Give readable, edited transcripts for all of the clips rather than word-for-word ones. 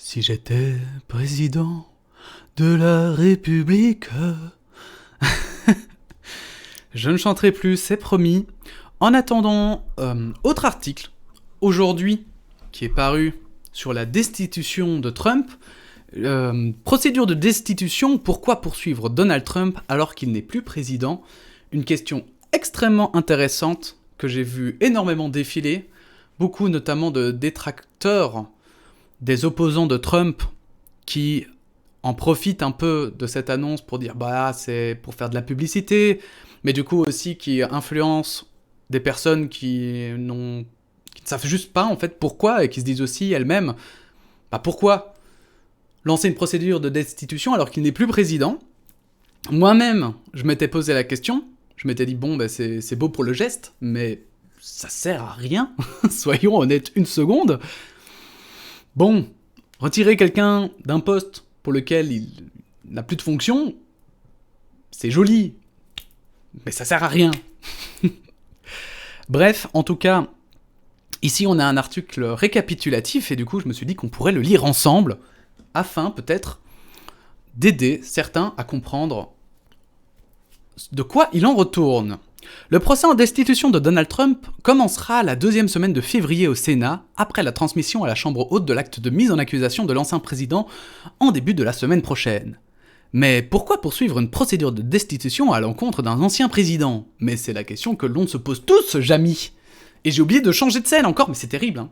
Si j'étais président de la République... Je ne chanterai plus, c'est promis. En attendant, autre article, aujourd'hui, qui est paru sur la destitution de Trump. Procédure de destitution, pourquoi poursuivre Donald Trump alors qu'il n'est plus président? Une question extrêmement intéressante que j'ai vu énormément défiler. Beaucoup notamment de détracteurs des opposants de Trump qui en profitent un peu de cette annonce pour dire bah c'est pour faire de la publicité, mais du coup aussi qui influencent des personnes qui ne savent juste pas en fait pourquoi et qui se disent aussi elles-mêmes bah pourquoi lancer une procédure de destitution alors qu'il n'est plus président. Moi-même, je m'étais posé la question, je m'étais dit bon bah c'est beau pour le geste, mais ça sert à rien, soyons honnêtes une seconde. Bon, retirer quelqu'un d'un poste pour lequel il n'a plus de fonction, c'est joli, mais ça sert à rien. Bref, en tout cas, ici on a un article récapitulatif et du coup je me suis dit qu'on pourrait le lire ensemble afin peut-être d'aider certains à comprendre de quoi il en retourne. Le procès en destitution de Donald Trump commencera la deuxième semaine de février au Sénat, après la transmission à la Chambre haute de l'acte de mise en accusation de l'ancien président en début de la semaine prochaine. Mais pourquoi poursuivre une procédure de destitution à l'encontre d'un ancien président? Mais c'est la question que l'on se pose tous, Jamy. Et j'ai oublié de changer de scène encore, mais c'est terrible, hein.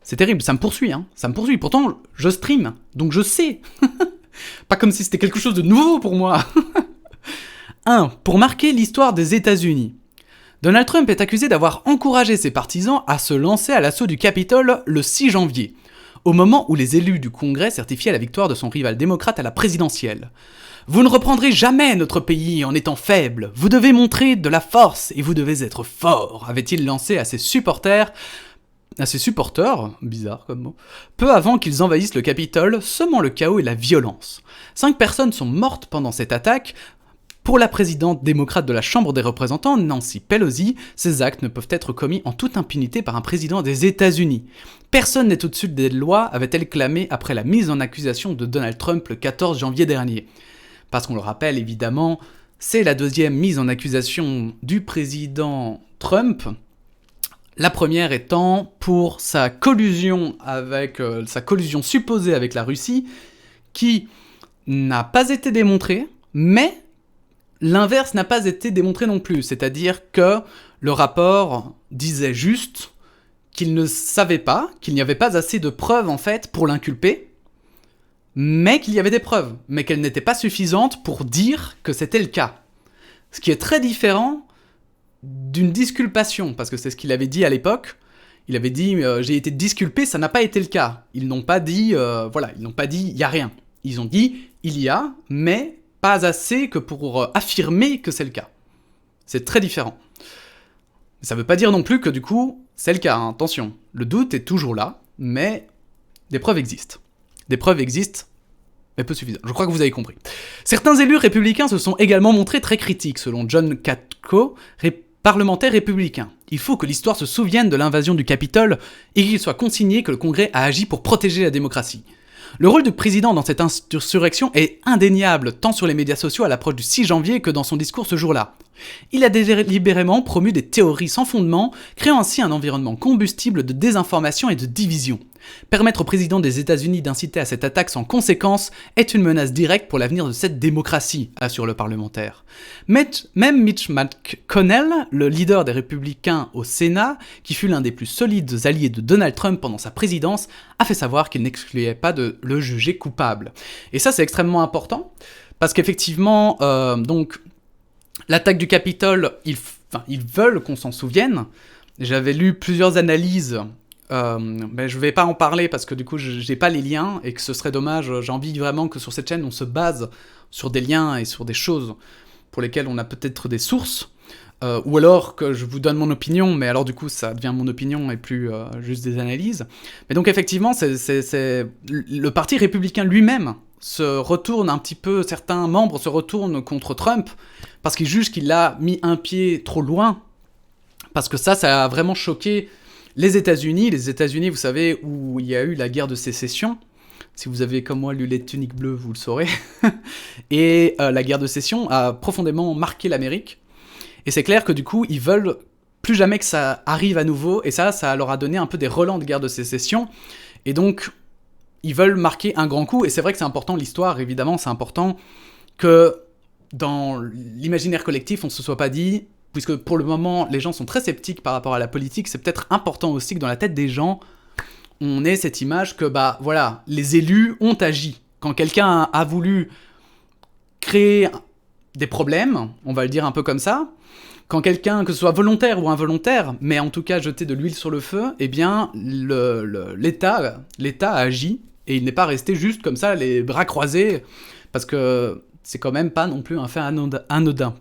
C'est terrible, ça me poursuit, hein. Ça me poursuit. Pourtant, je stream, donc je sais. Pas comme si c'était quelque chose de nouveau pour moi. 1. Pour marquer l'histoire des États-Unis. Donald Trump est accusé d'avoir encouragé ses partisans à se lancer à l'assaut du Capitole le 6 janvier, au moment où les élus du Congrès certifiaient la victoire de son rival démocrate à la présidentielle. Vous ne reprendrez jamais notre pays en étant faible, vous devez montrer de la force et vous devez être fort, avait-il lancé à ses supporters, bizarre comme mot, peu avant qu'ils envahissent le Capitole, semant le chaos et la violence. 5 personnes sont mortes pendant cette attaque. Pour la présidente démocrate de la Chambre des représentants, Nancy Pelosi, ces actes ne peuvent être commis en toute impunité par un président des États-Unis. Personne n'est au-dessus des lois, avait-elle clamé après la mise en accusation de Donald Trump le 14 janvier dernier. Parce qu'on le rappelle évidemment, c'est la deuxième mise en accusation du président Trump. La première étant pour sa collusion supposée avec la Russie, qui n'a pas été démontrée, mais l'inverse n'a pas été démontré non plus, c'est-à-dire que le rapport disait juste qu'il ne savait pas, qu'il n'y avait pas assez de preuves en fait pour l'inculper, mais qu'il y avait des preuves, mais qu'elles n'étaient pas suffisantes pour dire que c'était le cas. Ce qui est très différent d'une disculpation, parce que c'est ce qu'il avait dit à l'époque. Il avait dit j'ai été disculpé, ça n'a pas été le cas. Ils n'ont pas dit ils n'ont pas dit il y a rien. Ils ont dit il y a, mais pas assez que pour affirmer que c'est le cas. C'est très différent. Ça veut pas dire non plus que du coup, c'est le cas, hein. Attention. Le doute est toujours là, mais des preuves existent. Des preuves existent, mais peu suffisantes. Je crois que vous avez compris. Certains élus républicains se sont également montrés très critiques, selon John Katko, parlementaire républicain. Il faut que l'histoire se souvienne de l'invasion du Capitole et qu'il soit consigné que le Congrès a agi pour protéger la démocratie. Le rôle du président dans cette insurrection est indéniable, tant sur les médias sociaux à l'approche du 6 janvier que dans son discours ce jour-là. Il a délibérément promu des théories sans fondement, créant ainsi un environnement combustible de désinformation et de division. Permettre au président des États-Unis d'inciter à cette attaque sans conséquence est une menace directe pour l'avenir de cette démocratie, assure le parlementaire. Même Mitch McConnell, le leader des républicains au Sénat, qui fut l'un des plus solides alliés de Donald Trump pendant sa présidence, a fait savoir qu'il n'excluait pas de le juger coupable. Et ça, c'est extrêmement important, parce qu'effectivement, l'attaque du Capitole, ils veulent qu'on s'en souvienne. J'avais lu plusieurs analyses, mais je vais pas en parler parce que du coup j'ai pas les liens et que ce serait dommage. J'ai envie vraiment que sur cette chaîne on se base sur des liens et sur des choses pour lesquelles on a peut-être des sources, ou alors que je vous donne mon opinion, mais alors du coup ça devient mon opinion et plus juste des analyses. Mais donc effectivement, c'est le parti républicain lui-même se retourne un petit peu, certains membres se retournent contre Trump parce qu'ils jugent qu'il a mis un pied trop loin, parce que ça a vraiment choqué les États-Unis. Les États-Unis, vous savez, où il y a eu la guerre de sécession, Si vous avez comme moi lu Les Tuniques Bleues, vous le saurez. Et la guerre de sécession a profondément marqué l'Amérique. Et c'est clair que du coup, ils veulent plus jamais que ça arrive à nouveau. Et ça leur a donné un peu des relents de guerre de sécession. Et donc, ils veulent marquer un grand coup. Et c'est vrai que c'est important, l'histoire, évidemment, c'est important que dans l'imaginaire collectif, on ne se soit pas dit, puisque pour le moment, les gens sont très sceptiques par rapport à la politique, c'est peut-être important aussi que dans la tête des gens, on ait cette image que, bah voilà, les élus ont agi. Quand quelqu'un a voulu créer des problèmes, on va le dire un peu comme ça, quand quelqu'un, que ce soit volontaire ou involontaire, mais en tout cas jeter de l'huile sur le feu, eh bien, l'État a agi, et il n'est pas resté juste comme ça, les bras croisés, parce que c'est quand même pas non plus un fait anodin.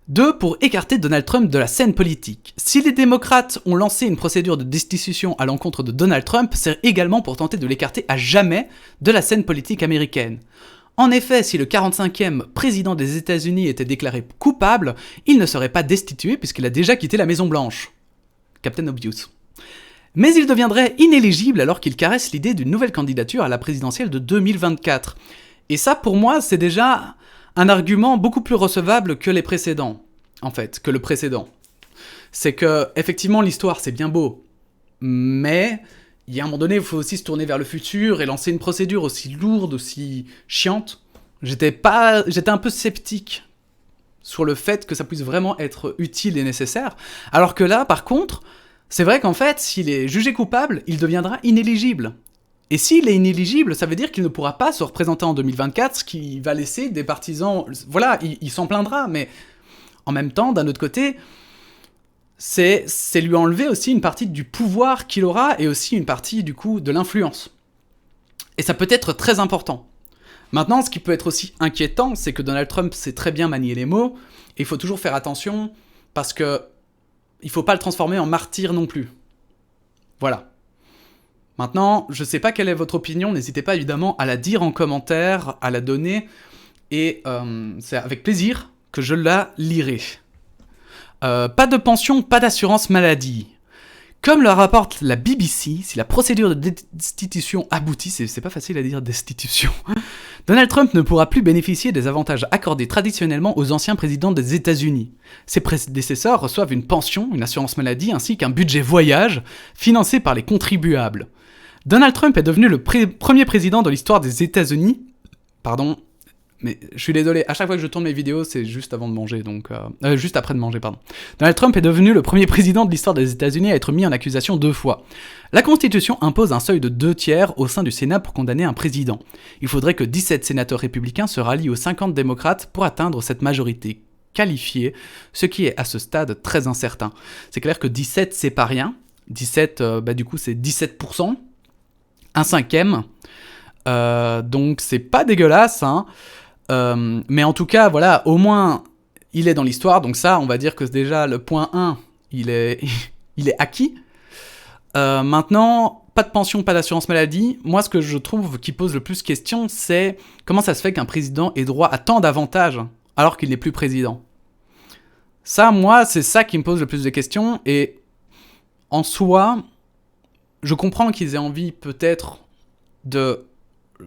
2. Pour écarter Donald Trump de la scène politique. Si les démocrates ont lancé une procédure de destitution à l'encontre de Donald Trump, c'est également pour tenter de l'écarter à jamais de la scène politique américaine. En effet, si le 45e président des États-Unis était déclaré coupable, il ne serait pas destitué puisqu'il a déjà quitté la Maison-Blanche. Captain Obvious. Mais il deviendrait inéligible alors qu'il caresse l'idée d'une nouvelle candidature à la présidentielle de 2024. Et ça, pour moi, c'est déjà un argument beaucoup plus recevable que les précédents, en fait, que le précédent. C'est que, effectivement, l'histoire, c'est bien beau, mais il y a un moment donné, il faut aussi se tourner vers le futur et lancer une procédure aussi lourde, aussi chiante. J'étais un peu sceptique sur le fait que ça puisse vraiment être utile et nécessaire, alors que là, par contre, c'est vrai qu'en fait, s'il est jugé coupable, il deviendra inéligible. Et s'il est inéligible, ça veut dire qu'il ne pourra pas se représenter en 2024, ce qui va laisser des partisans... Voilà, il s'en plaindra, mais en même temps, d'un autre côté, c'est lui enlever aussi une partie du pouvoir qu'il aura et aussi une partie, du coup, de l'influence. Et ça peut être très important. Maintenant, ce qui peut être aussi inquiétant, c'est que Donald Trump sait très bien manier les mots, et il faut toujours faire attention, parce que il faut pas le transformer en martyr non plus. Voilà. Maintenant, je sais pas quelle est votre opinion, n'hésitez pas évidemment à la dire en commentaire, à la donner, et c'est avec plaisir que je la lirai. Pas de pension, pas d'assurance maladie. Comme le rapporte la BBC, si la procédure de destitution aboutit, c'est pas facile à dire destitution, Donald Trump ne pourra plus bénéficier des avantages accordés traditionnellement aux anciens présidents des États-Unis. Ses prédécesseurs reçoivent une pension, une assurance maladie, ainsi qu'un budget voyage financé par les contribuables. Donald Trump est devenu le premier président de l'histoire des États-Unis. Pardon, mais je suis désolé, à chaque fois que je tourne mes vidéos, c'est juste avant de manger, donc... juste après de manger, pardon. Donald Trump est devenu le premier président de l'histoire des États-Unis à être mis en accusation 2 fois. La Constitution impose un seuil de 2/3 au sein du Sénat pour condamner un président. Il faudrait que 17 sénateurs républicains se rallient aux 50 démocrates pour atteindre cette majorité qualifiée, ce qui est à ce stade très incertain. C'est clair que 17, c'est pas rien. 17, du coup, c'est 17%. Un cinquième. Donc c'est pas dégueulasse, hein. Mais en tout cas, voilà, au moins, il est dans l'histoire, donc ça, on va dire que déjà, le point 1, il est acquis. Maintenant, pas de pension, pas d'assurance maladie. Moi, ce que je trouve qui pose le plus question, c'est comment ça se fait qu'un président ait droit à tant d'avantages alors qu'il n'est plus président. Ça, moi, c'est ça qui me pose le plus de questions, et en soi, je comprends qu'ils aient envie, peut-être, de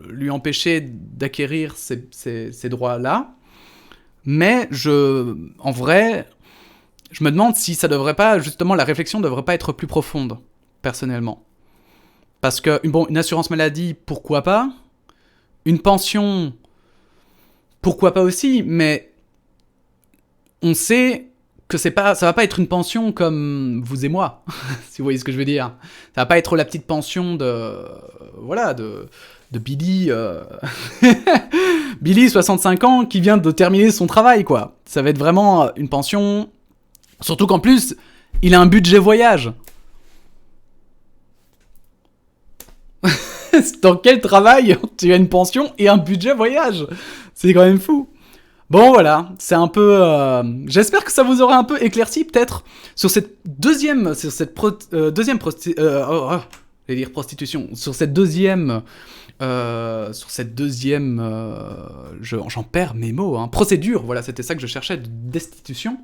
lui empêcher d'acquérir ces droits-là, mais en vrai, je me demande si ça devrait pas, justement, la réflexion devrait pas être plus profonde, personnellement. Parce que, une assurance maladie, pourquoi pas ? Une pension, pourquoi pas aussi, mais on sait que ça va pas être une pension comme vous et moi, si vous voyez ce que je veux dire. Ça va pas être la petite pension de Billy, Billy, 65 ans, qui vient de terminer son travail, quoi. Ça va être vraiment une pension, surtout qu'en plus, il a un budget voyage. Dans quel travail tu as une pension et un budget voyage ? C'est quand même fou. Bon, voilà, c'est un peu... j'espère que ça vous aura un peu éclairci, peut-être, sur cette deuxième... Sur cette prostitution. Sur cette deuxième... j'en perds mes mots, hein. Procédure, voilà, c'était ça que je cherchais, de destitution.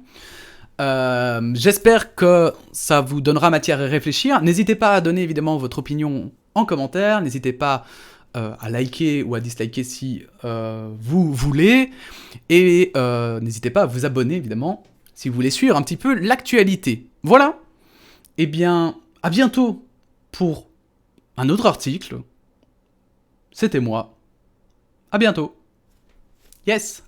J'espère que ça vous donnera matière à réfléchir. N'hésitez pas à donner évidemment votre opinion en commentaire, n'hésitez pas à liker ou à disliker si vous voulez, et n'hésitez pas à vous abonner évidemment si vous voulez suivre un petit peu l'actualité. Voilà, et bien à bientôt pour un autre article. C'était moi, à bientôt. Yes.